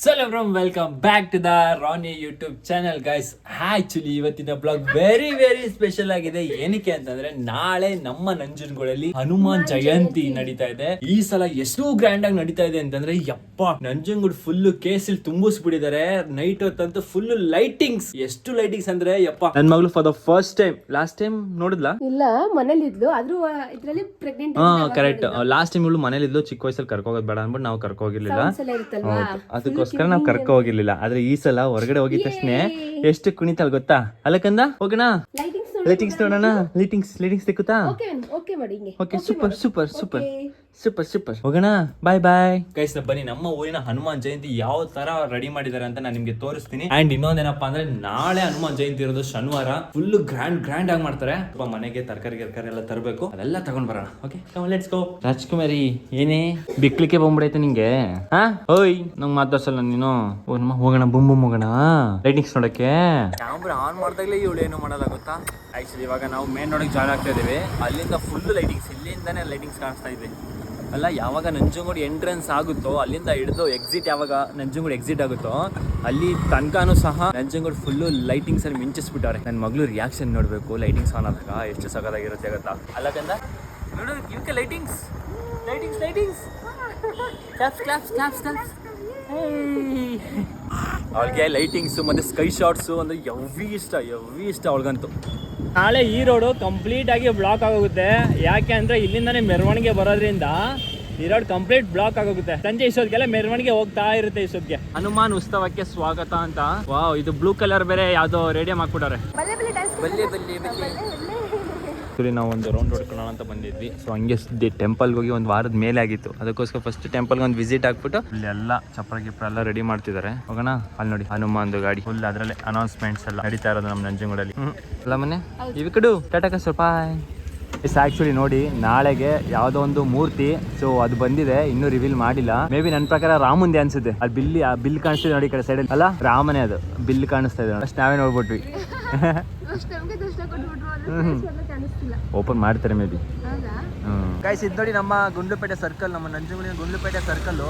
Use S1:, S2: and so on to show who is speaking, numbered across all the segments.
S1: From welcome back to the Rani YouTube channel guys. Actually ಇವತ್ತಿನ blog very special ಆಗಿದೆ. ಏನಕ್ಕೆ ಅಂತಂದ್ರೆ ನಾಳೆ ನಮ್ಮ ನಂಜನಗೂಡಲ್ಲಿ ಹನುಮಾನ್ ಜಯಂತಿ ನಡೀತಾ ಇದೆ. ಈ ಸಲ ಎಷ್ಟು ಗ್ರ್ಯಾಂಡ್ ಆಗಿ ನಡೀತಾ ಇದೆ ಅಂತಂದ್ರೆ ಯಪ್ಪ, ನಂಜನಗೂಡು ಫುಲ್ ಕೇಸಲ್ಲಿ ತುಂಬಿಸ್ಬಿಟ್ಟಿದ್ದಾರೆ. ನೈಟ್ ಹೊತ್ತಂತೂ ಫುಲ್ ಲೈಟಿಂಗ್ಸ್. ಎಷ್ಟು ಲೈಟಿಂಗ್ಸ್ ಅಂದ್ರೆ ಯಪ್ಪ, ನನ್ ಮಗಳು for the first time, last time ನೋಡಿದ್ಲಾ?
S2: ಇಲ್ಲ, ಮನೇಲಿ ಇದ್ಲು. ಆದ್ರೂ ಇದ್ರಲ್ಲಿ ಪ್ರೆಗ್ನೆಂಟ್.
S1: ಕರೆಕ್ಟ್. ಲಾಸ್ಟ್ ಟೈಮ್ ಇವಳು ಮನೇಲಿ ಇದ್ಲು. ಚಿಕ್ಕ ವಯಸ್ಸಲ್ಲಿ ಕರ್ಕೋಗೋದ್ ಬೇಡ ಅನ್ಬಿಟ್ಟು ನಾವು ಕರ್ಕೋಗಿರ್ಲಿಲ್ಲ. ಅದಕ್ಕೋಸ್ಕರ ನಾವು ಕರ್ಕೊ ಹೋಗಿರ್ಲಿಲ್ಲ. ಆದ್ರೆ ಈ ಸಲ ಹೊರಗಡೆ ಹೋಗಿದ ತಕ್ಷಣ ಎಷ್ಟು ಕುಣಿತಲ್ ಗೊತ್ತಾ? ಅಲ್ಲಕಂದ ಹೋಗೋಣ, ಲೈಟಿಂಗ್ಸ್ ನೋಡೋಣ. ಲೈಟಿಂಗ್ಸ್ ಸಿಕ್ಕುತ್ತಾ? ಓಕೆ, ಸೂಪರ್ ಹೋಗೋಣ. Bye guys. ಬನ್ನಿ, ನಮ್ಮ ಊರಿನ ಹನುಮಾನ್ ಜಯಂತಿ ಯಾವ ತರ ರೆಡಿ ಮಾಡಿದಾರೆ ಅಂತ ನಾನು ನಿಮ್ಗೆ ತೋರಿಸ್ತೀನಿ. ಅಂಡ್ ಇನ್ನೊಂದೇನಪ್ಪಾ ಅಂದ್ರೆ ನಾಳೆ ಹನುಮಾನ್ ಜಯಂತಿ ಇರೋದು ಶನಿವಾರ. ಫುಲ್ ಗ್ರ್ಯಾಂಡ್ ಆಗಿ ಮಾಡ್ತಾರೆ. ಮನೆಗೆ ತರಕಾರಿ ಎಲ್ಲ ತರಬೇಕು, ಅದೆಲ್ಲ ತಗೊಂಡ್ ಬರೋಣ. Okay, let's go. ರಾಜ್ಕುಮಾರಿ, ಏನೇ ಬಿಕ್ಲಿಕ್ಕೆ ಬಂದ್ಬಿಡೈತೆ ನಿಂಗೆ? ಓಯ್, ನಂಗೆ ಮಾತಾಡ್ಸಲ್ಲ ನೀನು. ಹೋಗೋಣ, ಬುಮ್ ಹೋಗೋಣ ಲೈಟಿಂಗ್ಸ್ ನೋಡಕ್ಕೆ. ಕ್ಯಾಮ್ರಾ ಆನ್ ಮಾಡ್ದಾಗ್ಲೇ ಇವಳು ಏನು ಮಾಡಲ್ಲ ಗೊತ್ತಾ? ಆಕ್ಚುಲಿ ಇವಾಗ ನಾವು ಮೇನ್ ನೋಡಕ್ ಜಾಯ್ನ್ ಆಗ್ತಾ ಇದೀವಿ. ಅಲ್ಲಿಂದ ಫುಲ್ ಲೈಟಿಂಗ್ಸ್, ಇಲ್ಲಿಂದಾನೇ ಲೈಟಿಂಗ್ಸ್ ಕಾಣಿಸ್ತಾ ಇದೆ. ಅಲ್ಲ, ಯಾವಾಗ ನಂಜನಗೂಡು ಎಂಟ್ರೆನ್ಸ್ ಆಗುತ್ತೋ ಅಲ್ಲಿಂದ ಹಿಡಿದು ಎಕ್ಸಿಟ್, ಯಾವಾಗ ನಂಜನಗೂಡು ಎಕ್ಸಿಟ್ ಆಗುತ್ತೋ ಅಲ್ಲಿ ತನಕನೂ ಸಹ ನಂಜನಗೂಡು ಫುಲ್ಲು ಲೈಟಿಂಗ್ಸ್ ಅಲ್ಲಿ ಮಿಂಚಿಸ್ಬಿಟ್ಟವ್ರೆ. ನನ್ನ ಮಗಳು ರಿಯಾಕ್ಷನ್ ನೋಡಬೇಕು ಲೈಟಿಂಗ್ಸ್ ಆನ್ ಆದಾಗ ಎಷ್ಟು ಸಖತ್ತಾಗಿರುತ್ತೆ ಗೊತ್ತಾ? ಅಲ್ಲಕಂದ ನೋಡು, ಇವಕ್ಕೆ ಲೈಟಿಂಗ್ಸ್ ಕ್ಲಾಪ್ಸ್. ಅವಳಿಗೆ ಲೈಟಿಂಗ್ಸ್ ಮತ್ತೆ ಸ್ಕೈ ಶಾಟ್ಸು ಅಂದ್ರೆ ಯವ್ವಿ ಇಷ್ಟ ಅವಳಿಗಂತೂ. ನಾಳೆ ಈ ರೋಡು ಕಂಪ್ಲೀಟ್ ಆಗಿ ಬ್ಲಾಕ್ ಆಗೋಗುತ್ತೆ. ಯಾಕೆ ಅಂದ್ರೆ ಇಲ್ಲಿಂದಾನೇ ಮೆರವಣಿಗೆ ಬರೋದ್ರಿಂದ ಈ ರೋಡ್ ಕಂಪ್ಲೀಟ್ ಬ್ಲಾಕ್ ಆಗೋಗುತ್ತೆ. ಸಂಜೆ ಇಷ್ಟೊತ್ತಿಗೆಲ್ಲ ಮೆರವಣಿಗೆ ಹೋಗ್ತಾ ಇರುತ್ತೆ. ಇಷ್ಟೊತ್ತಿಗೆ ಹನುಮಾನ್ ಉತ್ಸವಕ್ಕೆ ಸ್ವಾಗತ ಅಂತ. ವಾವ್, ಇದು ಬ್ಲೂ ಕಲರ್ ಬೇರೆ ಯಾವ್ದೋ ರೇಡಿಯಂ ಹಾಕ್ಬಿಟ್ಟವ್ರೆ. ನಾವು ಒಂದು ರೌಂಡ್ ಹೊಡ್ಕೊಳ್ಳೋಣ ಅಂತ ಬಂದಿದ್ವಿ. ಸೊ ಹಂಗೆ ಟೆಂಪಲ್ಗೆ ಹೋಗಿ ಒಂದು ವಾರದ ಮೇಲೆ ಆಗಿತ್ತು. ಅದಕ್ಕೋಸ್ಕರ ಫಸ್ಟ್ ಟೆಂಪಲ್ಗೆ ಒಂದು ವಿಸಿಟ್ ಹಾಕ್ಬಿಟ್ಟು ಇಲ್ಲಿ ಎಲ್ಲ ಚಪ್ರ ಎಲ್ಲ ರೆಡಿ ಮಾಡ್ತಿದ್ದಾರೆ. ಹೋಗೋಣ. ಅಲ್ಲಿ ನೋಡಿ ಹನುಮಾನ್ದು ಗಾಡಿ ಫುಲ್, ಅದರಲ್ಲೇ ಅನೌನ್ಸ್ಮೆಂಟ್ಸ್ ಎಲ್ಲ ನಡೀತಾ ಇರೋದು ನಮ್ಮ ನಂಜನಗೂಡಲ್ಲಿ. ಅಲ್ಲ ಮನೆ ಇವ್ ಕಡು ಟಾಟಾ ಸ್ವಲ್ಪ. ಆಕ್ಚುಲಿ ನೋಡಿ, ನಾಳೆಗೆ ಯಾವ್ದೋ ಒಂದು ಮೂರ್ತಿ, ಸೊ ಅದು ಬಂದಿದೆ, ಇನ್ನೂ ರಿವೀಲ್ ಮಾಡಿಲ್ಲ. ಮೇ ಬಿ ನನ್ನ ಪ್ರಕಾರ ರಾಮಂದೇ ಅನ್ಸುತ್ತೆ. ಅದು ಬಿಲ್ ಕಾಣಿಸ್ತಿದೆ ನೋಡಿ, ಈ ಕಡೆ ಸೈಡ್ ಅಲ್ಲ, ರಾಮನೇ ಅದು ಬಿಲ್ ಕಾಣಿಸ್ತಾ ಇದೆ. ಅಷ್ಟು ನಾವೇ ನೋಡ್ಬಿಟ್ವಿ. ಓಪನ್ ಮಾಡ್ತಾರೆ ಮೇ ಬಿ. ಗೈಸ್, ಇದು ನೋಡಿ ನಮ್ಮ ಗುಂಡ್ಲುಪೇಟೆ ಸರ್ಕಲ್, ನಮ್ಮ ನಂಜನಗೂಡಿನ ಗುಂಡ್ಲುಪೇಟೆ ಸರ್ಕಲ್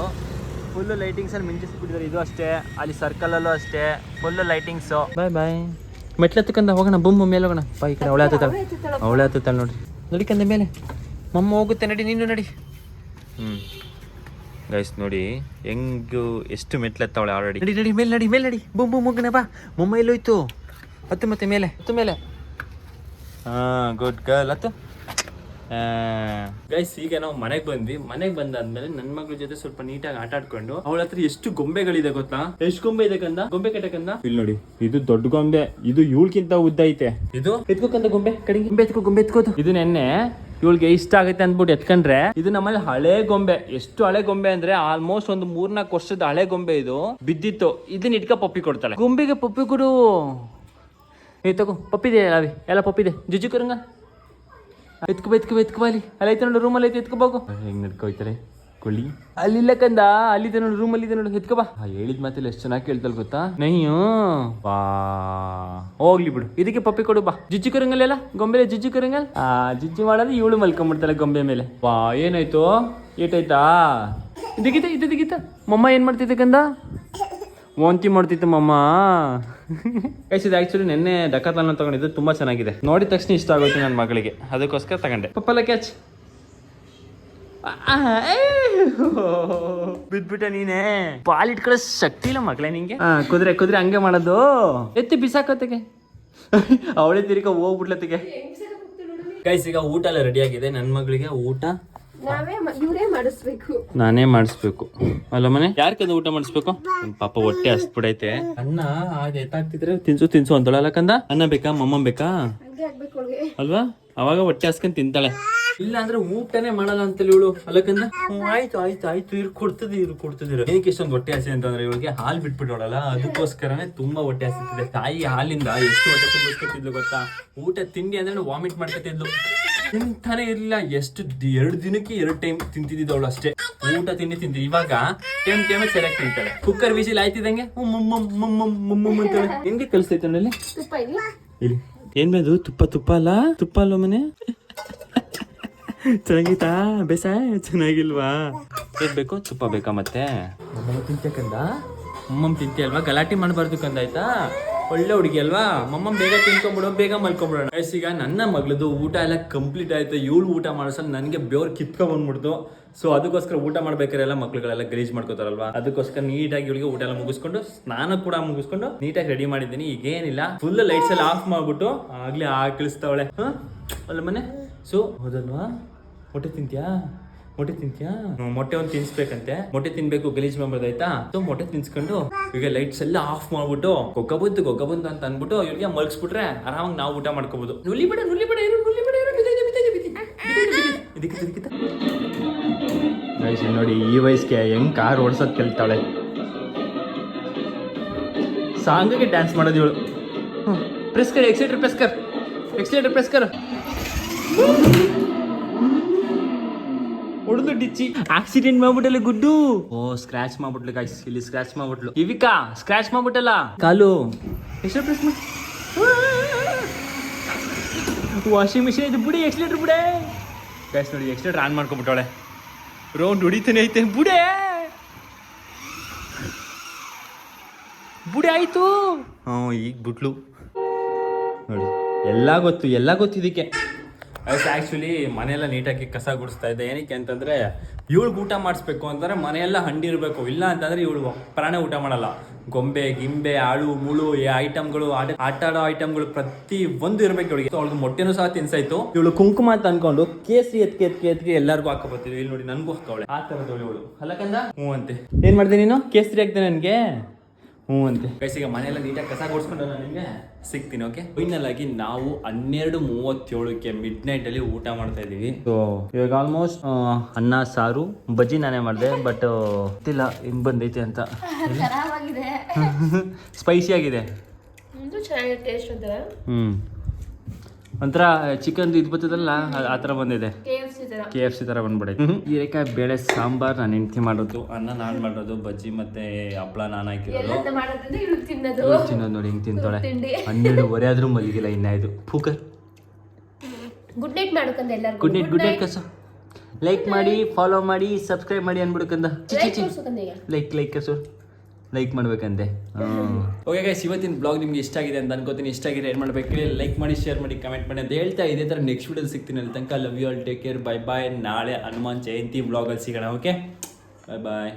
S1: ಫುಲ್ ಲೈಟಿಂಗ್ಸ್ ಅಲ್ಲಿ ಮಿಂಚಿಸ್ಬಿಟ್ಟಿದ್ದಾರೆ. ಇದು ಅಷ್ಟೇ, ಅಲ್ಲಿ ಸರ್ಕಲ್ ಅಲ್ಲೂ ಅಷ್ಟೇ ಫುಲ್ ಲೈಟಿಂಗ್ಸ್. ಬಾಯ್. ಮೆಟ್ಲೆತ್ತಕಂದ ಹೋಗೋಣ, ಬುಮ್ ಮೇಲೆ ಹೋಗೋಣ. ಈ ಕಡೆ ಅವಳೆ ಹತ್ತುತ್ತಾಳೆ ನೋಡಿ. ನಡಿಕಂದ ಮೇಲೆ ಮಮ್ಮ ಹೋಗುತ್ತೆ. ನಡಿ, ನೀನು ನಡಿ. ಗೈಸ್ ನೋಡಿ ಹೆಂಗು ಎಷ್ಟು ಮೆಟ್ಲೆತ್ತವಳೆ ಆಲ್ರೆಡಿ. ನಡಿ ಮೇಲೆ ನಡಿ. ಬುಮ್ ಹೋಗೋಣ ಬಾ. ಮಮ್ಮ ಎಲ್ಲೋಯ್ತು? ಹತ್ತು ಮತ್ತೆ ಮೇಲೆ. Good girl. ಹತ್ತು. ಗೈಸ್, ಈಗ ನಾವು ಮನೆಗೆ ಬಂದಾದ್ಮೇಲೆ ನನ್ನ ಮಗಳ ಜೊತೆ ಸ್ವಲ್ಪ ನೀಟಾಗಿ ಆಟ ಆಡ್ಕೊಂಡು, ಅವಳ ಹತ್ರ ಎಷ್ಟು ಗೊಂಬೆಗಳಿದೆ ಗೊತ್ತಾ? ಎಷ್ಟು ಗೊಂಬೆ ಇದೆ ಕಂದ? ಗೊಂಬೆ ಕಟ್ಟಕಂದ. ಇಲ್ಲಿ ನೋಡಿ, ಇದು ದೊಡ್ಡ ಗೊಂಬೆ. ಇದು ಇವಳ್ಕಿಂತ ಉದ್ದ ಐತೆ. ಇದು ಎತ್ಕೋಕಂದ ಗೊಂಬೆ ಕಡೆಗೆ. ಗೊಂಬೆ ಎತ್ಕೋದು. ಇದು ನೆನ್ನೆ ಇವಳಿಗೆ ಇಷ್ಟ ಆಗುತ್ತೆ ಅಂದ್ಬಿಟ್ಟು ಎತ್ಕೊಂಡ್ರೆ, ಇದು ನಮ್ಮಲ್ಲಿ ಹಳೆ ಗೊಂಬೆ. ಎಷ್ಟು ಹಳೆ ಗೊಂಬೆ ಅಂದ್ರೆ ಆಲ್ಮೋಸ್ಟ್ ಒಂದು 3-4 ವರ್ಷದ ಹಳೆ ಗೊಂಬೆ. ಇದು ಬಿದ್ದಿತ್ತು. ಇದನ್ನ ಇಟ್ಕ ಪಪ್ಪಿ ಕೊಡ್ತಾಳೆ. ಗೊಂಬೆಗೆ ಪಪ್ಪಿ ಕೊಡು. ತಗೋ, ಪಪ್ಪಿದೆ ಅವಿ ಎಲ್ಲ ಪಪ್ಪಿದೆ. ಜುಜು ಕರಂಗ ಎತ್ಕೋ ಅಲ್ಲಿ ಐತೆ ನೋಡು, ರೂಮಲ್ಲಿ ಐತೆ. ಎತ್ಕೋಬೇಕು. ಹೆಂಗ್ ನಡ್ಕೋಯ್ತಾರೆ ಕೊಳ್ಳಿ. ಅಲ್ಲಿಲ್ಲ ಕಂದ, ಅಲ್ಲಿದೆ ನೋಡು, ರೂಮಲ್ಲಿ ಇದೆ ನೋಡು. ಎತ್ಕೋ ಬಾ. ಹೇಳಿದ ಮಾತಿಲ್ಲ ಎಷ್ಟು ಚೆನ್ನಾಗಿ ಕೇಳ್ತಲ್ ಗೊತ್ತಾ? ನಯ್ಯೋ ಬಾ, ಹೋಗ್ಲಿ ಬಿಡು. ಇದಕ್ಕೆ ಪಪ್ಪಿ ಕೊಡು ಬಾ. ಜಿಜ್ಜಿ ಕರಂಗಲ್ಲ ಗೊಂಬೆ, ಜಿಜ್ಜಿ ಕರಂಗಲ್. ಜಿಜ್ಜಿ ಮಾಡೋದು ಇವಳು ಮಲ್ಕೊಂಡ್ಬಿಡ್ತಾಳೆ ಗೊಂಬೆ ಮೇಲೆ. ಬಾ, ಏನಾಯ್ತು? ಏಟಾಯ್ತಾ? ಇದಕ್ಕಿತ ಮಮ್ಮ ಏನ್ ಮಾಡ್ತಿದ್ದೆ ಕಂದ? ವಾಂತಿ ಮಾಡ್ತಿತ್ತು ಮಮ್ಮ. ಇದು ಆಕ್ಚುಲಿ ನೆನ್ನೆ ಡಕಾತ್ಲನ್ನ ತಗೊಂಡಿದ್ದು, ತುಂಬಾ ಚೆನ್ನಾಗಿದೆ. ನೋಡಿದ ತಕ್ಷಣ ಇಷ್ಟ ಆಗೋಯ್ತು ನನ್ನ ಮಗಳಿಗೆ, ಅದಕ್ಕೋಸ್ಕರ ತಗೊಂಡೆ. ಪಪ್ಪಲ್ಲ ಕ್ಯಾಚ್. ಬಿದ್ಬಿಟ್ಟ ನೀನೆ. ಪಾಲಿಟ್ಕೊಳ್ಳೋ ಶಕ್ತಿ ಇಲ್ಲ ಮಗಳೇ ನಿಂಗೆ. ಕುದುರೆ ಹಂಗೆ ಮಾಡೋದು. ಎತ್ತಿ ಬಿಸಾಕೋತೆಗೆ. ಅವಳೇ ತಿರ್ಗ ಹೋಗ್ಬಿಟ್ಲತ್ತಿಗೆ. ಗೈಸ್, ಈಗ ಊಟ ಎಲ್ಲ ರೆಡಿ ಆಗಿದೆ. ನನ್ನ ಮಗಳಿಗೆ ಊಟ ನಾನೇ ಮಾಡಿಸ್ಬೇಕು. ಅಲ್ಲ ಮನೆ ಯಾರ್ಕಂದ ಊಟ ಮಾಡಿಸ್ಬೇಕು? ಪಾಪ ಹೊಟ್ಟೆ ಹಸ್ಬಿಡೈತೆ. ಅನ್ನ ಆಗ ಎತ್ತಾಗ್ತಿದ್ರೆ ತಿನ್ಸು ಅಂತಳಲ್ಲ ಕಂದ. ಅನ್ನ ಬೇಕಾ, ಮಮ್ಮ ಬೇಕಾ ಅಲ್ವಾ? ಅವಾಗ ಹೊಟ್ಟೆ ಹಸ್ಕೊಂಡ್ ತಿಂತಾಳೆ. ಇಲ್ಲ ಅಂದ್ರೆ ಊಟನೇ ಮಾಡಲ್ಲ ಅಂತೇಳಿ ಇವಳು. ಅಲ್ಲಕಂದ ಆಯ್ತು ಇವ್ರು ಕೊಡ್ತಿದ್ದೀರ. ಏನಕ್ಕೆ ಇಷ್ಟೊಂದು ಹೊಟ್ಟೆ ಹಸಿ ಅಂತಂದ್ರೆ ಇವಳಿಗೆ ಹಾಲು ಬಿಟ್ಬಿಟ್ಟೋಳಲ್ಲ, ಅದಕ್ಕೋಸ್ಕರನೇ ತುಂಬಾ ಹೊಟ್ಟೆ ಹಸಿತಿದೆ. ತಾಯಿ ಹಾಲಿಂದ ಎಷ್ಟು ಹೊಟ್ಟೆ ತುಂಬಿಸ್ಕೊತಿದ್ಲು ಗೊತ್ತಾ? ಊಟ ತಿಂಡಿ ಅಂದ್ರೆ ವಾಮಿಟ್ ಮಾಡ್ಕೊತಿದ್ಲು. ತಿಂತಾನೆ ಇರ್ಲಿಲ್ಲ. ಎಷ್ಟು 2 ದಿನಕ್ಕೆ 2 ಟೈಮ್ ತಿಂತಿದ್ದ ಅವಳು ಅಷ್ಟೇ. ಊಟ ತಿಂಡಿ ಇವಾಗ ಟೈಮ್ ಸರಿಯಾಗಿ ತಿಂತಾಳೆ. ಕುಕ್ಕರ್ ವಿಸಿಲ್ ಆಯ್ತಿದಂಗೆ ಅಂತೇಳಿ. ಹೆಂಗೆ ಕಲಿಸ್ತೈತೆ ಅಲ್ಲಿ ಇಲ್ಲಿ ಏನ್ ಬೇಕು? ತುಪ್ಪ ಅಲ್ಲ ಮನೆ. ಚೆನ್ನಾಗಿತ್ತಾ? ಬೇಸ ಚೆನ್ನಾಗಿಲ್ವಾ? ಏನ್ ಬೇಕು? ತುಪ್ಪ ಬೇಕಾ ಮತ್ತೆ? ತಿಂತಕ್ಕಂದ ಮಮ್ಮಮ್ ತಿಂತಿ ಅಲ್ವಾ, ಗಲಾಟೆ ಮಾಡಬಾರ್ದು ಕಂದಾಯ್ತಾ. ಒಳ್ಳೆ ಹುಡುಗಿ ಅಲ್ವಾ, ಮಮ್ಮಮ್ ಬೇಗ ತಿನ್ಕೊಂಬಿಡು, ಬೇಗ ಮಲ್ಕೊಂಬಿಡೋಣ. ಈಗ ನನ್ನ ಮಗಳದು ಊಟ ಎಲ್ಲ ಕಂಪ್ಲೀಟ್ ಆಯ್ತು. ಇವಳು ಊಟ ಮಾಡಿಸಲು ನನಗೆ ಬೆವ್ರು ಕಿತ್ಕೊಂಡ್ಬಂದ್ಬಿಡ್ತು. ಸೊ ಅದಕ್ಕೋಸ್ಕರ ಊಟ ಮಾಡ್ಬೇಕಾರೆಲ್ಲ ಮಕ್ಳುಗಳೆಲ್ಲ ಗಲೀಜ್ ಮಾಡ್ಕೋತಾರಲ್ವಾ, ಅದಕ್ಕೋಸ್ಕರ ನೀಟಾಗಿ ಇವಳಿಗೆ ಊಟ ಎಲ್ಲ ಮುಗಿಸ್ಕೊಂಡು ಸ್ನಾನ ಕೂಡ ಮುಗಿಸ್ಕೊಂಡು ನೀಟಾಗಿ ರೆಡಿ ಮಾಡಿದ್ದೀನಿ. ಈಗೇನಿಲ್ಲ, ಫುಲ್ ಲೈಟ್ಸ್ ಎಲ್ಲ ಆಫ್ ಮಾಡ್ಬಿಟ್ಟು ಆಗ್ಲೇ ಆಕಳಿಸ್ತಾವಳೆ. ಅಲ್ಲ ಮನೆ ಸೊ ಹೌದಲ್ವಾ, ಮೊಟ್ಟೆ ತಿಂತ್ಯಾ, ಮೊಟ್ಟೆ ತಿಂತ್ಯಾ? ಮೊಟ್ಟೆ ಒಂದು ತಿನ್ಸ್ಬೇಕಂತೆ, ಮೊಟ್ಟೆ ತಿನ್ಬೇಕು, ಗಲೀಜ್ ಮಾಡ್ಬೋದಾಯ್ತಾ. ಸೊ ಮೊಟ್ಟೆ ತಿನ್ಸ್ಕೊಂಡು ಈಗ ಲೈಟ್ಸ್ ಎಲ್ಲ ಆಫ್ ಮಾಡ್ಬಿಟ್ಟು ಗೊಗ್ಗ ಬಂತು ಅಂತ ಅಂದ್ಬಿಟ್ಟು ಇವ್ರಿಗೆ ಮಲ್ಗಿಸ್ಬಿಟ್ರೆ ಆರಾಮಾಗಿ ನಾವು ಊಟ ಮಾಡ್ಕೋಬಹುದು. ನುಲಿ ಬಿಡ ಇರು, ಇದಕ್ಕೆ ನೋಡಿ ಈ ವಯಸ್ಸಿಗೆ ಹೆಂಗ್ ಕಾರ್ ಓಡಿಸೋದ್ ಕಲಿತಾಳೆ. ಸಾಂಗಿಗೆ ಡ್ಯಾನ್ಸ್ ಮಾಡೋದು ಇವಳು. ಪ್ರೆಸ್ ಕರ್, ಎಕ್ಸಿಲೇಟರ್ ಪ್ರೆಸ್ ಕರ್. ಹೊಡೆದು ಡಿಚ್ಚಿ ಆಕ್ಸಿಡೆಂಟ್ ಮಾಡ್ಬಿಟ್ಟಲ್ಲ ಗುಡ್ಡು. ಓ ಸ್ಕ್ರಾಚ್ ಮಾಡ್ಬಿಟ್ಲು ಗಾಯ್ಸ್, ಇಲ್ಲಿ ಸ್ಕ್ರಾಚ್ ಮಾಡ್ಬಿಟ್ಲು. ಇವಿಕಾ ಸ್ಕ್ರಾಚ್ ಮಾಡ್ಬಿಟ್ಟಲ್ಲ ಕಾಲು. ಎಷ್ಟು ಪ್ರೆಸ್ ಮಾಡಿ ವಾಷಿಂಗ್ ಮಿಷಿನ್ ಇದು ಬುಡಿ, ಎಕ್ಸಿಲೇಟರ್ ಬುಡೆ ಗಾಯ್ಸ್. ನೋಡಿ ಎಕ್ಸಿಲೇಟರ್ ಆನ್ ಮಾಡ್ಕೊಂಡ್ಬಿಟ್ಟವಳೆ, ರೌಂಡ್ ಹೊಡಿತಾನೆ ಐತೆ. ಬುಡೆ ಆಯ್ತು. ಈಗ ಬಿಟ್ಲು ನೋಡಿ. ಎಲ್ಲ ಗೊತ್ತು ಇದಕ್ಕೆ. ಆ್ಯಕ್ಚುಲಿ ಮನೆಯೆಲ್ಲ ನೀಟಾಗಿ ಕಸ ಗುಡಿಸ್ತಾ ಇದ್ದೆ. ಏನಕ್ಕೆ ಅಂತಂದರೆ ಇವಳಿಗೆ ಊಟ ಮಾಡಿಸ್ಬೇಕು ಅಂತಂದರೆ ಮನೆಯೆಲ್ಲ ಹಂಡಿ ಇರಬೇಕು. ಇಲ್ಲ ಅಂತಂದರೆ ಇವಳು ಪ್ರಾಣ ಊಟ ಮಾಡಲ್ಲ. ಗೊಂಬೆ ಗಿಂಬೆ ಆಳು ಮುಳು ಐಟಮ್ಗಳು, ಆಟ ಆಡೋ ಐಟಮ್ಗಳು ಪ್ರತಿ ಒಂದು ಇರಬೇಕು ಇವಳಿಗೆ. ಅವಳಿಗೆ ಮೊಟ್ಟೆನೂ ಸಹ ತಿನ್ಸಾಯ್ತು. ಇವಳು ಕುಂಕುಮ ಅಂತ ಅನ್ಕೊಂಡು ಕೇಸರಿ ಎತ್ಕೆ ಎಲ್ಲರಿಗೂ ಹಾಕೋಬರ್ತೀವಿ. ಇಲ್ಲಿ ನೋಡಿ ನನಗೂ ಹಾಕವಳೆ ಆ ಥರದವಳು ಇವಳು. ಅಲ್ಲಕಂದ ಹ್ಞೂ ಅಂತೆ. ಏನು ಮಾಡಿದೆ ನೀನು? ಕೇಸರಿ ಹಾಕ್ದೆ ನನಗೆ ಹ್ಞೂ ಅಂತೆ. ಈಗ ಮನೆಯೆಲ್ಲ ನೀಟಾಗಿ ಕಸ ಗುಡಿಸ್ಕೊಂಡು ನಾನು ನಿಮಗೆ ಸಿಗ್ತೀನಿ. ಓಕೆ, ಫೈನಲ್ ಆಗಿ ನಾವು 12:37ಕ್ಕೆ ಮಿಡ್ ನೈಟ್ ಅಲ್ಲಿ ಊಟ ಮಾಡ್ತಾ ಇದೀವಿ. ಸೊ ಇವಾಗ ಆಲ್ಮೋಸ್ಟ್ ಅನ್ನ ಸಾರು ಬಜ್ಜಿ ನಾನೇ ಮಾಡಿದೆ. ಬಟ್ ಗೊತ್ತಿಲ್ಲ ಹೆಂಗ್ ಬಂದೈತೆ ಅಂತ. ಸ್ಪೈಸಿ ಆಗಿದೆ, ಒಂಥರ ಚಿಕನ್ ಇದು ಬರ್ತದಲ್ಲ ಆ ಥರ ಬಂದಿದೆ. KFC ಥರ ಬಂದ್ಬಿಡೈತೆ. ಹೀರೆಕಾಯಿ ಬೇಳೆ ಸಾಂಬಾರ್ ನಾನು ಹೆಂಡ್ತಿ ಮಾಡೋದು, ಅನ್ನ ನಾನು ಮಾಡೋದು, ಬಜ್ಜಿ ಮತ್ತೆ ಹಪ್ಳ ನಾನು ಹಾಕಿರೋದು. ತಿನ್ನೋದು ನೋಡಿ ಹೆಂಗ್ ತಿಂತಾಳೆ. 12:30 ಆದ್ರೂ ಮಲಗಿಲ್ಲ ಇನ್ನಾಯ್ತು. ಫೂಕರ್
S2: ಗುಡ್ ನೈಟ್ ಮಾಡ್ಕೊಂಡ ಎಲ್ಲರೂ.
S1: ಗುಡ್ ನೈಟ್ ಕಸ. ಲೈಕ್ ಮಾಡಿ, ಫಾಲೋ ಮಾಡಿ, ಸಬ್ಸ್ಕ್ರೈಬ್ ಮಾಡಿ ಅನ್ಬಿಡ್ಕಂದ. ಲೈಕ್ ಕಸು ಲೈಕ್ ಮಾಡ್ಬೇಕಂತೆ. ಓಕೆ ಗೈಸ್, ಇವತ್ತಿನ ಬ್ಲಾಗ್ ನಿಮ್ಗೆ ಇಷ್ಟ ಆಗಿದೆ ಅಂತ ಅನ್ಕೋತೀನಿ. ಇಷ್ಟ ಆಗಿದೆ ಏನು ಮಾಡ್ಬೇಕು, ಲೈಕ್ ಮಾಡಿ, ಶೇರ್ ಮಾಡಿ, ಕಮೆಂಟ್ ಮಾಡಿ ಅಂತ ಹೇಳ್ತಾ ಇದೇ ಥರ ನೆಕ್ಸ್ಟ್ ವಿಡಿಯೋದಲ್ಲಿ ಸಿಗ್ತೀನಿ. ಅಲ್ಲಿ ತನಕ love you all, take care, bye bye. ನಾಳೆ ಹನುಮಾನ್ ಜಯಂತಿ ಬ್ಲಾಗಲ್ಲಿ ಸಿಗೋಣ. ಓಕೆ, ಬಾಯ್.